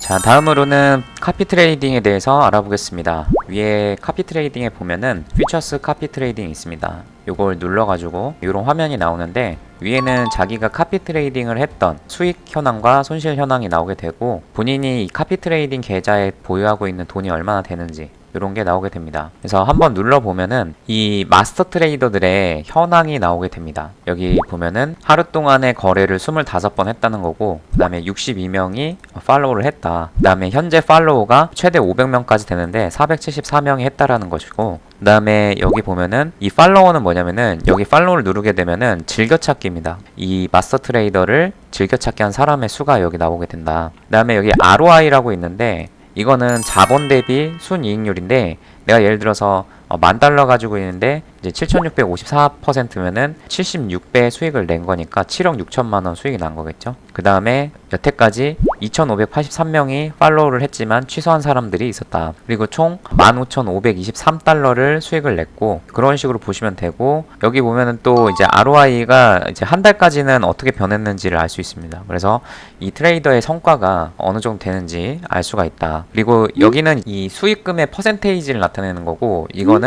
자, 다음으로는 카피 트레이딩에 대해서 알아보겠습니다. 위에 카피 트레이딩에 보면은 퓨처스 카피 트레이딩이 있습니다. 요걸 눌러가지고 이런 화면이 나오는데, 위에는 자기가 카피 트레이딩을 했던 수익 현황과 손실 현황이 나오게 되고, 본인이 이 카피 트레이딩 계좌에 보유하고 있는 돈이 얼마나 되는지 이런 게 나오게 됩니다. 그래서 한번 눌러보면은 이 마스터 트레이더들의 현황이 나오게 됩니다. 여기 보면은 하루 동안의 거래를 25번 했다는 거고, 그 다음에 62명이 팔로우를 했다. 그 다음에 현재 팔로우가 최대 500명까지 되는데 474명이 했다라는 것이고, 그 다음에 여기 보면은 이 팔로워는 뭐냐면은, 여기 팔로우를 누르게 되면은 즐겨찾기입니다. 이 마스터 트레이더를 즐겨찾기 한 사람의 수가 여기 나오게 된다. 그 다음에 여기 ROI라고 있는데, 이거는 자본 대비 순이익률인데, 내가 예를 들어서 $10,000 가지고 있는데 이제 7,654%면은 76배 수익을 낸 거니까 7억 6천만 원 수익이 난 거겠죠. 그 다음에 여태까지 2,583명이 팔로우를 했지만 취소한 사람들이 있었다. 그리고 총 15,523달러를 수익을 냈고, 그런 식으로 보시면 되고, 여기 보면은 또 이제 ROI가 이제 한 달까지는 어떻게 변했는지를 알 수 있습니다. 그래서 이 트레이더의 성과가 어느 정도 되는지 알 수가 있다. 그리고 여기는 이 수익금의 퍼센테이지를 나타내는 거고, 이거는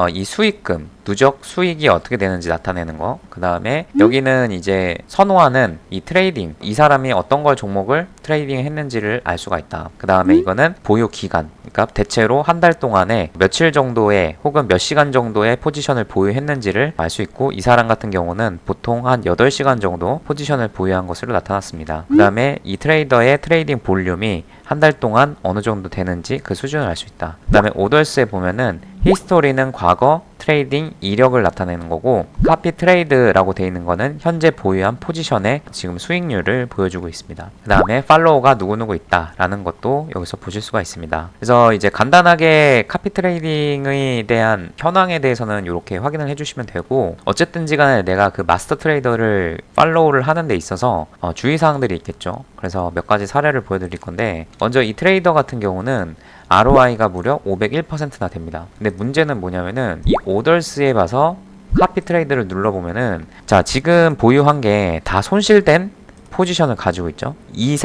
이 수익금, 누적 수익이 어떻게 되는지 나타내는 거. 그 다음에 여기는 이제 선호하는 이 트레이딩, 이 사람이 어떤 걸 종목을 트레이딩 했는지를 알 수가 있다. 그 다음에 이거는 보유 기간, 그러니까 대체로 한 달 동안에 며칠 정도의 혹은 몇 시간 정도의 포지션을 보유했는지를 알 수 있고, 이 사람 같은 경우는 보통 한 8시간 정도 포지션을 보유한 것으로 나타났습니다. 그 다음에 이 트레이더의 트레이딩 볼륨이 한 달 동안 어느 정도 되는지 그 수준을 알 수 있다. 그 다음에 오더스에 보면은 히스토리는 과거 트레이딩 이력을 나타내는 거고, 카피 트레이드라고 되어 있는 거는 현재 보유한 포지션의 지금 수익률을 보여주고 있습니다. 그 다음에 팔로워가 누구누구 있다 라는 것도 여기서 보실 수가 있습니다. 그래서 이제 간단하게 카피 트레이딩에 대한 현황에 대해서는 이렇게 확인을 해주시면 되고, 어쨌든지 간에 내가 그 마스터 트레이더를 팔로우를 하는 데 있어서 주의사항들이 있겠죠. 그래서 몇 가지 사례를 보여드릴 건데, 먼저 이 트레이더 같은 경우는 ROI가 무려 501%나 됩니다. 근데 문제는 뭐냐면은, 이 오더스에 봐서 카피 트레이드를 눌러보면은, 자, 지금 보유한 게 다 손실된 포지션을 가지고 있죠. 이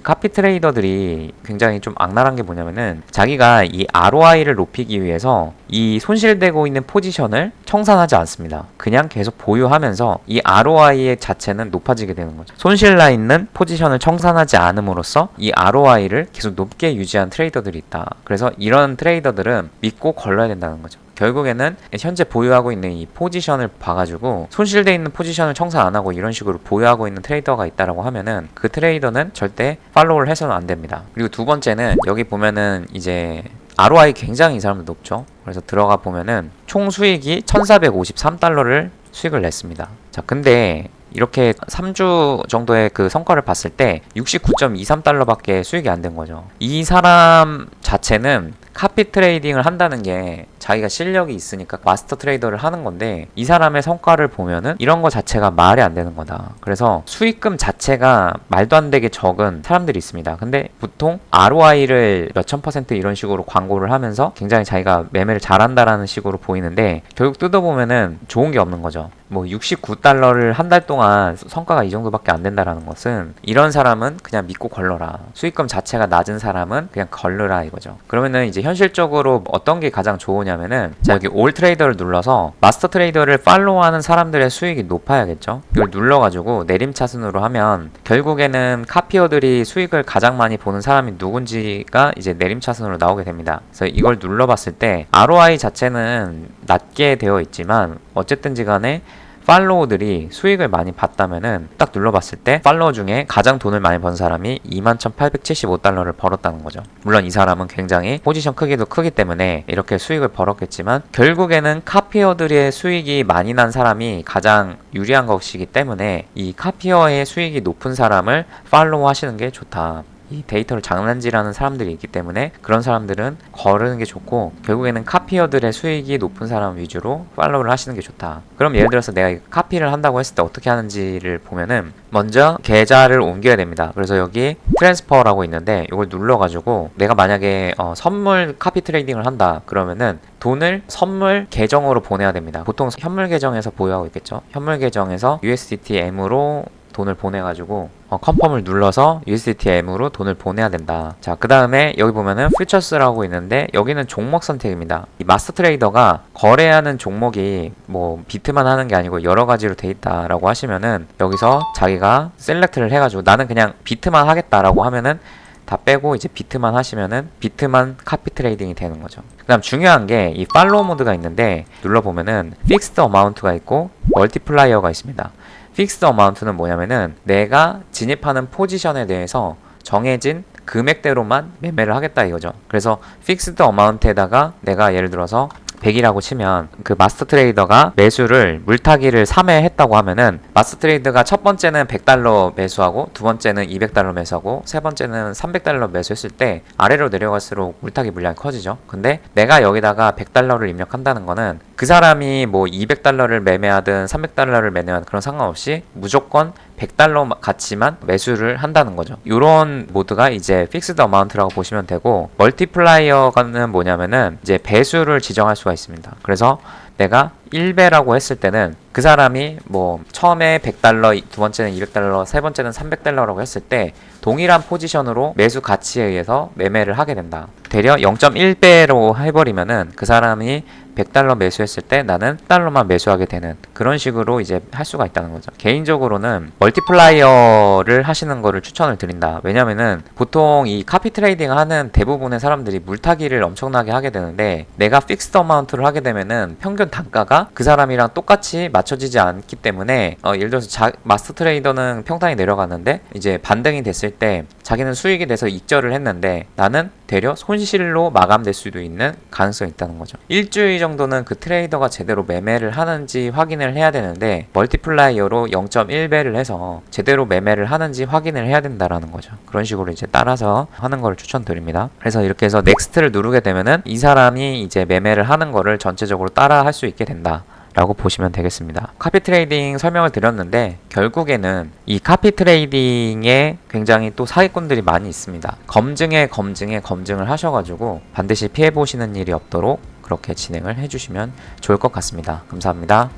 카피 트레이더들이 굉장히 좀 악랄한 게 뭐냐면은, 자기가 이 ROI를 높이기 위해서 이 손실되고 있는 포지션을 청산하지 않습니다. 그냥 계속 보유하면서 이 ROI 자체는 높아지게 되는 거죠. 손실나 있는 포지션을 청산하지 않음으로써 이 ROI를 계속 높게 유지한 트레이더들이 있다. 그래서 이런 트레이더들은 믿고 걸러야 된다는 거죠. 결국에는 현재 보유하고 있는 이 포지션을 봐가지고 손실되어 있는 포지션을 청산 안 하고 이런 식으로 보유하고 있는 트레이더가 있다라고 하면은, 그 트레이더는 절대 팔로우를 해서는 안 됩니다. 그리고 두 번째는, 여기 보면은 이제 ROI 굉장히 이 사람들 높죠. 그래서 들어가 보면은 총 수익이 1,453달러를 수익을 냈습니다. 자, 근데 이렇게 3주 정도의 그 성과를 봤을 때 69.23달러 밖에 수익이 안 된 거죠. 이 사람 자체는 카피 트레이딩을 한다는 게 자기가 실력이 있으니까 마스터 트레이더를 하는 건데, 이 사람의 성과를 보면은 이런 거 자체가 말이 안 되는 거다. 그래서 수익금 자체가 말도 안 되게 적은 사람들이 있습니다. 근데 보통 ROI를 몇천 % 이런 식으로 광고를 하면서 굉장히 자기가 매매를 잘한다라는 식으로 보이는데, 결국 뜯어보면은 좋은 게 없는 거죠. 뭐 69달러를 한 달 동안 성과가 이 정도밖에 안 된다라는 것은, 이런 사람은 그냥 믿고 걸러라. 수익금 자체가 낮은 사람은 그냥 걸러라 이거죠. 그러면은 이제 현실적으로 어떤 게 가장 좋으냐면은, 자, 여기 올 트레이더를 눌러서 마스터 트레이더를 팔로우하는 사람들의 수익이 높아야겠죠. 이걸 눌러가지고 내림차순으로 하면 결국에는 카피어들이 수익을 가장 많이 보는 사람이 누군지가 이제 내림차순으로 나오게 됩니다. 그래서 이걸 눌러봤을 때 ROI 자체는 낮게 되어 있지만, 어쨌든지 간에 팔로우들이 수익을 많이 봤다면은, 딱 눌러봤을 때 팔로우 중에 가장 돈을 많이 번 사람이 21,875달러를 벌었다는 거죠. 물론 이 사람은 굉장히 포지션 크기도 크기 때문에 이렇게 수익을 벌었겠지만, 결국에는 카피어들의 수익이 많이 난 사람이 가장 유리한 것이기 때문에 이 카피어의 수익이 높은 사람을 팔로우 하시는 게 좋다. 이 데이터를 장난질하는 사람들이 있기 때문에 그런 사람들은 거르는 게 좋고, 결국에는 카피어들의 수익이 높은 사람 위주로 팔로우를 하시는 게 좋다. 그럼 예를 들어서 내가 카피를 한다고 했을 때 어떻게 하는지를 보면은, 먼저 계좌를 옮겨야 됩니다. 그래서 여기 트랜스퍼라고 있는데, 이걸 눌러가지고 내가 만약에 선물 카피 트레이딩을 한다 그러면은 돈을 선물 계정으로 보내야 됩니다. 보통 현물 계정에서 보유하고 있겠죠. 현물 계정에서 USDT M으로 돈을 보내가지고 컨펌을 눌러서 USDTM으로 돈을 보내야 된다. 자, 그 다음에 여기 보면은 퓨처스라고 있는데 여기는 종목 선택입니다. 이 마스터 트레이더가 거래하는 종목이 뭐 비트만 하는 게 아니고 여러 가지로 돼 있다라고 하시면은 여기서 자기가 셀렉트를 해가지고 나는 그냥 비트만 하겠다라고 하면은 다 빼고 이제 비트만 하시면은 비트만 카피 트레이딩이 되는 거죠. 그 다음 중요한 게 이 팔로우 모드가 있는데 눌러보면은 픽스드 어마운트가 있고 멀티플라이어가 있습니다. 픽스드 어마운트는 뭐냐면은 내가 진입하는 포지션에 대해서 정해진 금액대로만 매매를 하겠다 이거죠. 그래서 픽스드 어마운트에다가 내가 예를 들어서 100이라고 치면 그 마스터 트레이더가 매수를 물타기를 3회 했다고 하면은 마스터 트레이더가 첫 번째는 100달러 매수하고 두 번째는 200달러 매수하고 세 번째는 300달러 매수했을 때 아래로 내려갈수록 물타기 물량이 커지죠. 근데 내가 여기다가 100달러를 입력한다는 거는 그 사람이 뭐 200달러를 매매하든 300달러를 매매하든 그런 상관없이 무조건 100달러 가치만 매수를 한다는 거죠. 이런 모드가 이제 픽스드 어마운트라고 보시면 되고 멀티플라이어는 뭐냐면은 이제 배수를 지정할 수가 있습니다. 그래서 내가 1배라고 했을 때는 그 사람이 뭐 처음에 100달러, 두 번째는 200달러, 세 번째는 300달러라고 했을 때 동일한 포지션으로 매수 가치에 의해서 매매를 하게 된다. 되려 0.1배로 해버리면은 그 사람이 100달러 매수했을 때 나는 1달러만 매수하게 되는 그런 식으로 이제 할 수가 있다는 거죠. 개인적으로는 멀티플라이어를 하시는 거를 추천을 드린다. 왜냐면은 보통 이 카피 트레이딩 하는 대부분의 사람들이 물타기를 엄청나게 하게 되는데 내가 픽스드 어마운트를 하게 되면은 평균 단가가 그 사람이랑 똑같이 맞춰지지 않기 때문에 예를 들어서 마스터 트레이더는 평단이 내려갔는데 이제 반등이 됐을 때 자기는 수익이 돼서 익절을 했는데 나는 되려 손실로 마감될 수도 있는 가능성이 있다는 거죠. 일주일 정도는 그 트레이더가 제대로 매매를 하는지 확인을 해야 되는데 멀티플라이어로 0.1배를 해서 제대로 매매를 하는지 확인을 해야 된다라는 거죠. 그런 식으로 이제 따라서 하는 걸 추천드립니다. 그래서 이렇게 해서 넥스트를 누르게 되면은 이 사람이 이제 매매를 하는 거를 전체적으로 따라 할 수 있게 된다. 라고 보시면 되겠습니다. 카피 트레이딩 설명을 드렸는데 결국에는 이 카피 트레이딩에 굉장히 또 사기꾼들이 많이 있습니다. 검증을 하셔가지고 반드시 피해보시는 일이 없도록 그렇게 진행을 해주시면 좋을 것 같습니다. 감사합니다.